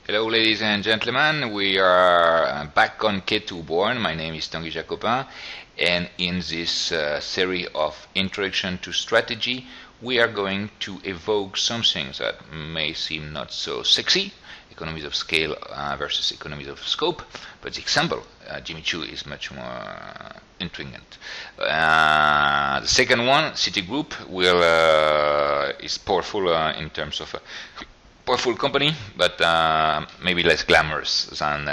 Hello, ladies and gentlemen. We are back on K2 Born. My name is Tanguy Jacopin, and in this series of Introduction to Strategy, we are going to evoke some things that may seem not so sexy, economies of scale versus economies of scope, but the example, Jimmy Choo, is much more intriguing. The second one, Citigroup, is powerful in terms of powerful company, but maybe less glamorous than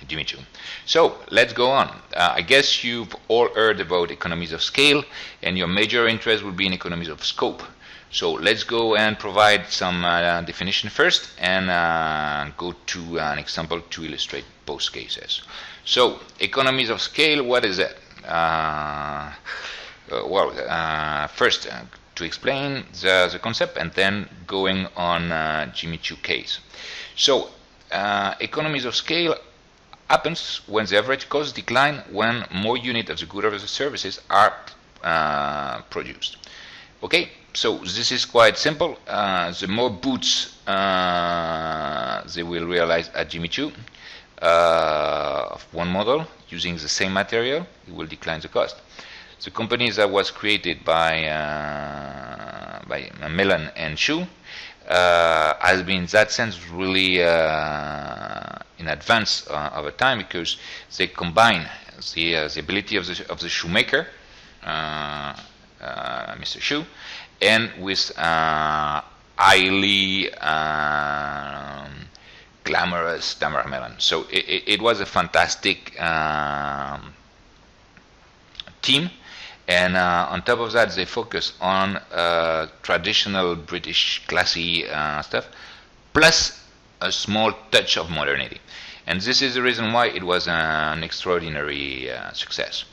Jimmy Choo. So let's go on. I guess you've all heard about economies of scale, and your major interest will be in economies of scope. So let's go and provide some definition first, and go to an example to illustrate both cases. So economies of scale, what is it? First, to explain the concept, and then going on Jimmy Choo case. So economies of scale happens when the average cost decline when more units of the goods or the services are produced. Okay, so this is quite simple. The more boots they will realize at Jimmy Choo of one model using the same material, it will decline the cost. The company that was created by Melon and Shoe has been, in that sense, really in advance of a time, because they combine the ability of the shoemaker, Mr. Shoe, and with highly glamorous Tamara Melon. So it was a fantastic team. And on top of that, they focus on traditional British classy stuff, plus a small touch of modernity. And this is the reason why it was an extraordinary success.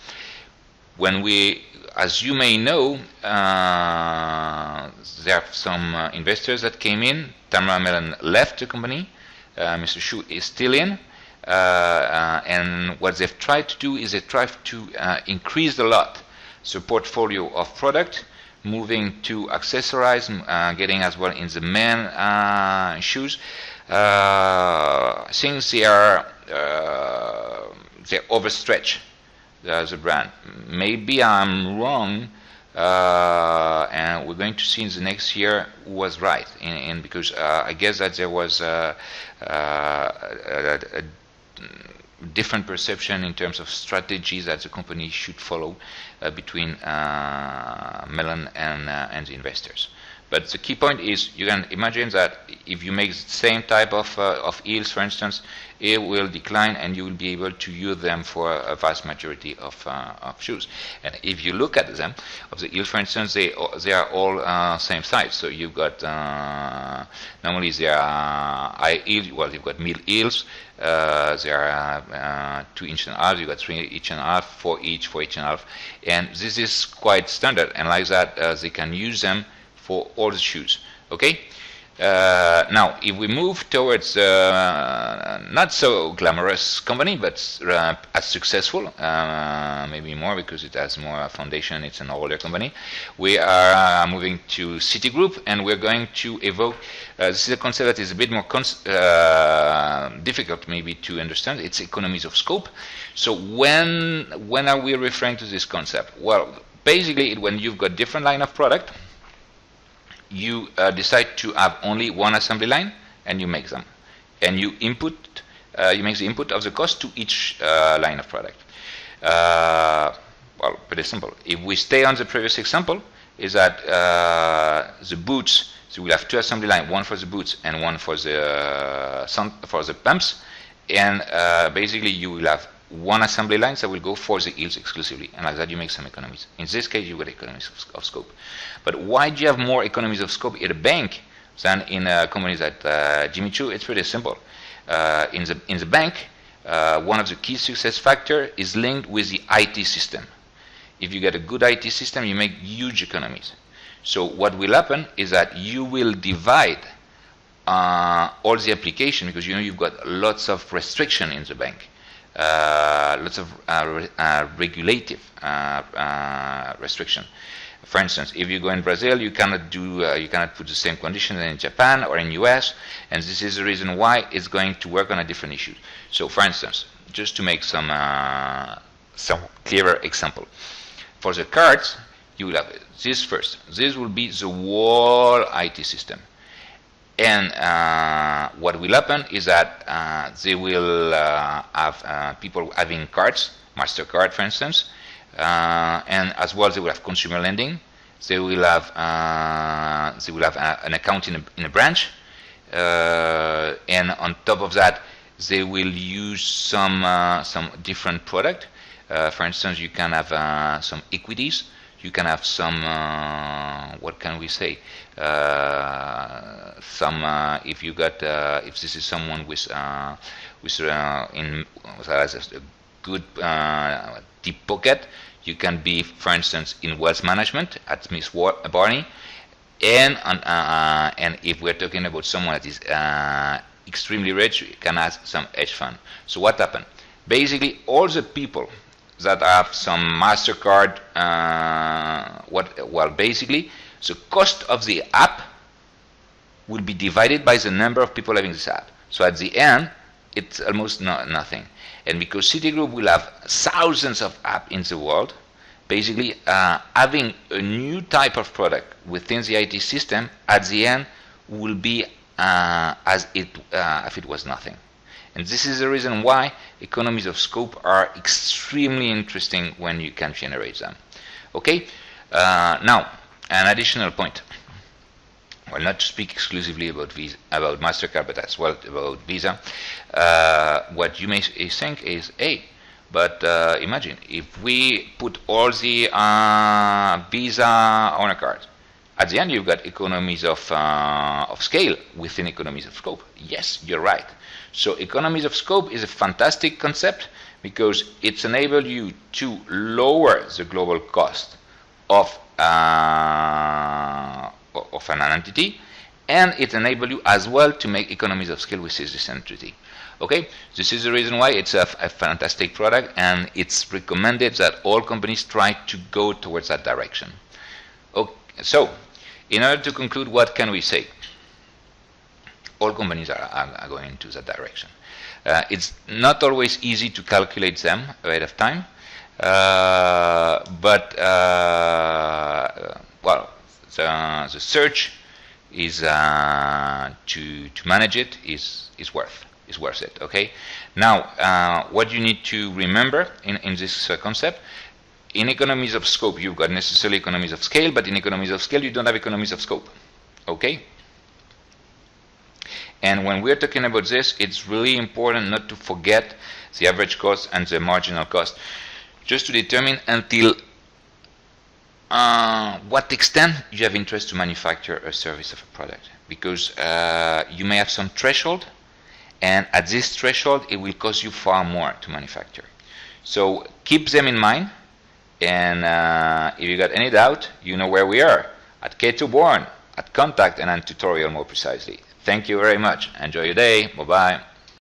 When we, as you may know, there are some investors that came in. Tamara Mellon left the company. Mr. Shoe is still in. And what they've tried to do is they tried to increase a lot the portfolio of product, moving to accessorize, getting as well in the men shoes. Since they are overstretched, the brand. Maybe I'm wrong, and we're going to see in the next year who was right. Because I guess that there was a different perception in terms of strategies that the company should follow between Mellon and the investors. But the key point is, you can imagine that if you make the same type of heels, for instance, it will decline, and you will be able to use them for a vast majority of shoes. And if you look at them, of the heels, for instance, they are all same size. So you've got normally they are high heels. Well, you've got mid heels. They are 2 inch and a half. You've got 3 inch and a half, 4 each, 4 inch and a half, and this is quite standard. And like that, they can use them for all the shoes. Okay. Now, if we move towards not so glamorous company, but as successful, maybe more because it has more foundation, it's an older company, we are moving to Citigroup, and we're going to evoke, this is a concept that is a bit more difficult maybe to understand. It's economies of scope. So when are we referring to this concept? Well, basically, when you've got different line of product, you decide to have only one assembly line, and you make them, and you input, you make the input of the cost to each line of product. Well, pretty simple. If we stay on the previous example, is that the boots, so we'll have 2 assembly lines, one for the boots and one for the pumps, and basically you will have one assembly line that will go for the heels exclusively, and like that you make some economies. In this case, you got economies of scope. But why do you have more economies of scope in a bank than in companies like Jimmy Choo? It's pretty simple. In the bank, one of the key success factors is linked with the IT system. If you get a good IT system, you make huge economies. So what will happen is that you will divide all the application, because you know you've got lots of restriction in the bank. Lots of regulative restriction. For instance, if you go in Brazil, you cannot put the same conditions in Japan or in US, and this is the reason why it's going to work on a different issue. So, for instance, just to make some clearer example, for the cards, you will have this first. This will be the whole IT system. And what will happen is that they will have people having cards, MasterCard for instance, and as well they will have consumer lending. They will have an account in a branch, and on top of that, they will use some different product. For instance, you can have some equities. You can have some, what can we say? If you got, if this is someone with has a good deep pocket, you can be, for instance, in wealth management at Smith Barney, and if we're talking about someone that is extremely rich, you can ask some hedge fund. So what happened? Basically, all the people that have some MasterCard, basically, the cost of the app will be divided by the number of people having this app. So at the end, it's almost nothing. And because Citigroup will have thousands of apps in the world, basically having a new type of product within the IT system at the end will be as if it was nothing. And this is the reason why economies of scope are extremely interesting when you can generate them. Okay, now an additional point. Well, not to speak exclusively about MasterCard, but as well about Visa. What you may think is, hey, but imagine if we put all the Visa on a card. At the end, you've got economies of scale within economies of scope. Yes, you're right. So economies of scope is a fantastic concept because it's enabled you to lower the global cost of an entity, and it enables you as well to make economies of scale with this entity. Okay, this is the reason why it's a fantastic product, and it's recommended that all companies try to go towards that direction. Okay, so in order to conclude, what can we say? All companies are going into that direction. It's not always easy to calculate them ahead of time, but well, the search is to manage it is worth it. Okay. Now, what you need to remember in this concept. In economies of scope, you've got necessarily economies of scale, but in economies of scale, you don't have economies of scope. Okay? And when we're talking about this, it's really important not to forget the average cost and the marginal cost, just to determine until what extent you have interest to manufacture a service of a product. Because you may have some threshold, and at this threshold, it will cost you far more to manufacture. So keep them in mind. And if you got any doubt, you know where we are, at K2 Born, at Contact, and on tutorial more precisely. Thank you very much. Enjoy your day. Bye-bye.